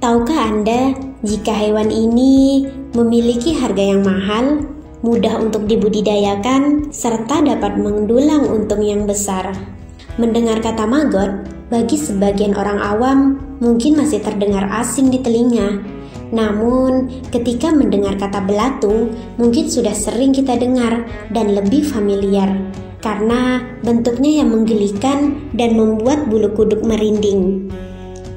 Tahukah Anda jika hewan ini memiliki harga yang mahal, mudah untuk dibudidayakan, serta dapat mendulang untung yang besar? Mendengar kata maggot, bagi sebagian orang awam mungkin masih terdengar asing di telinga. Namun, ketika mendengar kata belatung, mungkin sudah sering kita dengar dan lebih familiar, karena bentuknya yang menggelikan dan membuat bulu kuduk merinding.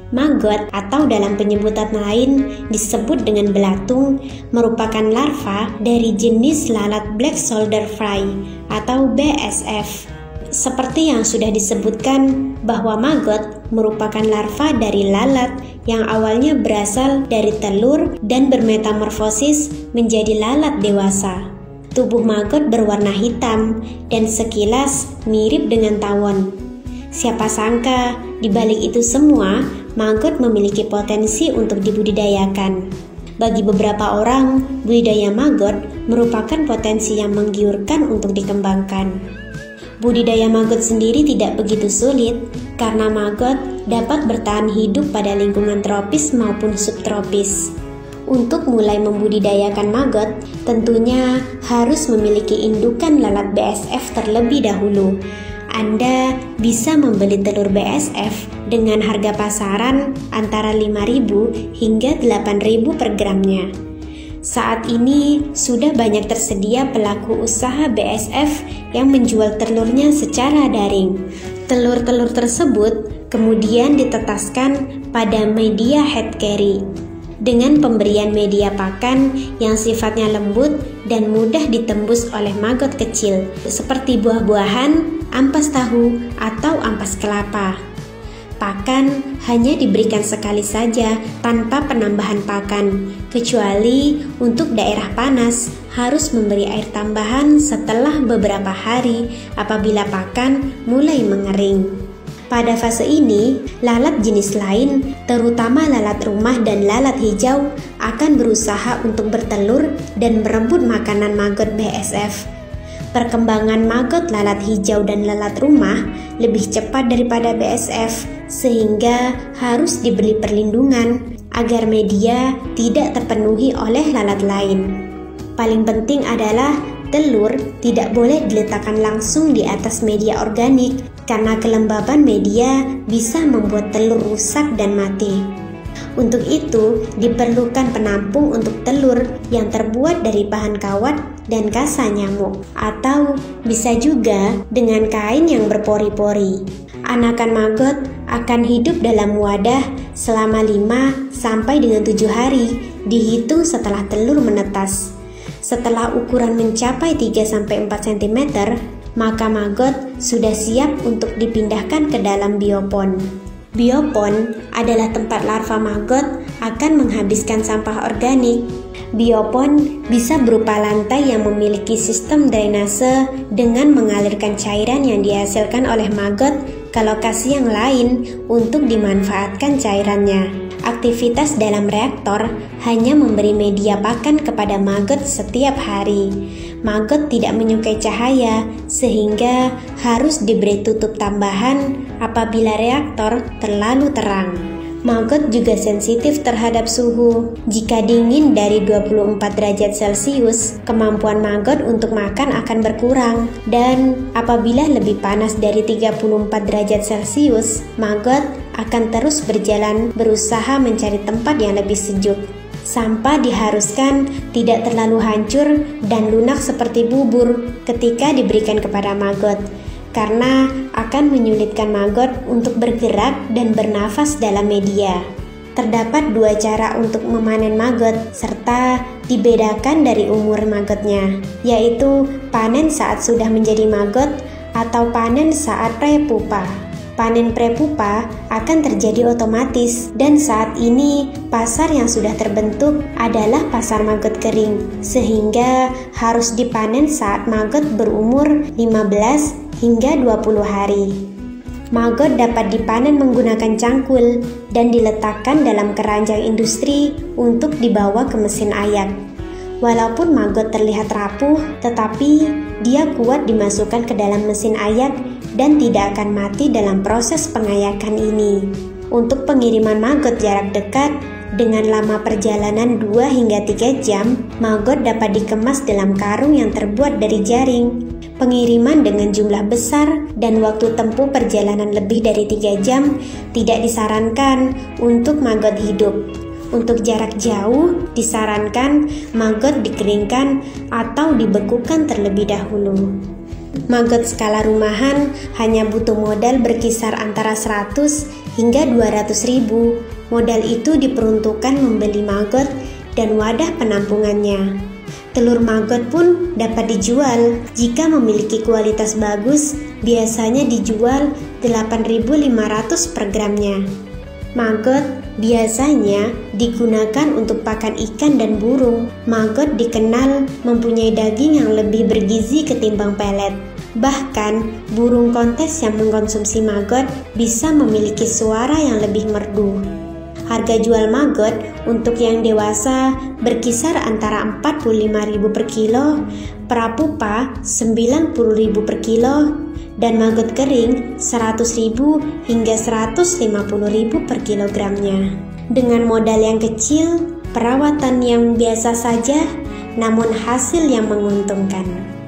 Maggot atau dalam penyebutan lain disebut dengan belatung merupakan larva dari jenis lalat Black Shoulder Fly atau BSF. Seperti yang sudah disebutkan bahwa maggot merupakan larva dari lalat yang awalnya berasal dari telur dan bermetamorfosis menjadi lalat dewasa. Tubuh maggot berwarna hitam dan sekilas mirip dengan tawon. Siapa sangka di balik itu semua, maggot memiliki potensi untuk dibudidayakan. Bagi beberapa orang, budidaya maggot merupakan potensi yang menggiurkan untuk dikembangkan. Budidaya maggot sendiri tidak begitu sulit karena maggot dapat bertahan hidup pada lingkungan tropis maupun subtropis. Untuk mulai membudidayakan maggot, tentunya harus memiliki indukan lalat BSF terlebih dahulu. Anda bisa membeli telur BSF dengan harga pasaran antara 5.000 hingga 8.000 per gramnya. Saat ini sudah banyak tersedia pelaku usaha BSF yang menjual telurnya secara daring. Telur-telur tersebut kemudian ditetaskan pada media head carry dengan pemberian media pakan yang sifatnya lembut dan mudah ditembus oleh maggot kecil seperti buah-buahan, ampas tahu, atau ampas kelapa. Pakan hanya diberikan sekali saja tanpa penambahan pakan, kecuali untuk daerah panas harus memberi air tambahan setelah beberapa hari apabila pakan mulai mengering. Pada fase ini, lalat jenis lain, terutama lalat rumah dan lalat hijau, akan berusaha untuk bertelur dan berebut makanan maggot BSF. Perkembangan maggot lalat hijau dan lalat rumah lebih cepat daripada BSF, sehingga harus diberi perlindungan agar media tidak terpenuhi oleh lalat lain. Paling penting adalah telur tidak boleh diletakkan langsung di atas media organik karena kelembaban media bisa membuat telur rusak dan mati. Untuk itu, diperlukan penampung untuk telur yang terbuat dari bahan kawat dan kasa nyamuk, atau bisa juga dengan kain yang berpori-pori. Anakan maggot akan hidup dalam wadah selama 5 sampai dengan 7 hari, dihitung setelah telur menetas. Setelah ukuran mencapai 3-4 cm, maka maggot sudah siap untuk dipindahkan ke dalam biopon. Biopon adalah tempat larva maggot akan menghabiskan sampah organik. Biopon bisa berupa lantai yang memiliki sistem drainase dengan mengalirkan cairan yang dihasilkan oleh maggot ke lokasi yang lain untuk dimanfaatkan cairannya. Aktivitas dalam reaktor hanya memberi media pakan kepada maggot setiap hari. Maggot tidak menyukai cahaya, sehingga harus diberi tutup tambahan apabila reaktor terlalu terang. Maggot juga sensitif terhadap suhu. Jika dingin dari 24 derajat Celcius, kemampuan maggot untuk makan akan berkurang. Dan apabila lebih panas dari 34 derajat Celcius, maggot akan terus berjalan berusaha mencari tempat yang lebih sejuk. Sampah diharuskan tidak terlalu hancur dan lunak seperti bubur ketika diberikan kepada maggot, karena akan menyulitkan maggot untuk bergerak dan bernafas dalam media. Terdapat 2 cara untuk memanen maggot serta dibedakan dari umur maggotnya, yaitu panen saat sudah menjadi maggot atau panen saat prepupa. Panen prepupa akan terjadi otomatis dan saat ini pasar yang sudah terbentuk adalah pasar maggot kering, sehingga harus dipanen saat maggot berumur 15 hingga 20 hari. Maggot dapat dipanen menggunakan cangkul dan diletakkan dalam keranjang industri untuk dibawa ke mesin ayak. Walaupun maggot terlihat rapuh, tetapi dia kuat dimasukkan ke dalam mesin ayak dan tidak akan mati dalam proses pengayakan ini. Untuk pengiriman maggot jarak dekat, Dengan lama perjalanan 2 hingga 3 jam, maggot dapat dikemas dalam karung yang terbuat dari jaring. Pengiriman dengan jumlah besar dan waktu tempuh perjalanan lebih dari 3 jam tidak disarankan untuk maggot hidup. Untuk jarak jauh, disarankan maggot dikeringkan atau dibekukan terlebih dahulu. Maggot skala rumahan hanya butuh modal berkisar antara 100 hingga 200 ribu. Modal itu diperuntukkan membeli maggot dan wadah penampungannya. Telur maggot pun dapat dijual. Jika memiliki kualitas bagus, biasanya dijual 8.500 per gramnya. Maggot biasanya digunakan untuk pakan ikan dan burung. Maggot dikenal mempunyai daging yang lebih bergizi ketimbang pelet. Bahkan, burung kontes yang mengkonsumsi maggot bisa memiliki suara yang lebih merdu. Harga jual maggot untuk yang dewasa berkisar antara 45.000 per kilo, prapupa 90.000 per kilo, dan maggot kering 100.000 hingga 150.000 per kilogramnya. Dengan modal yang kecil, perawatan yang biasa saja, namun hasil yang menguntungkan.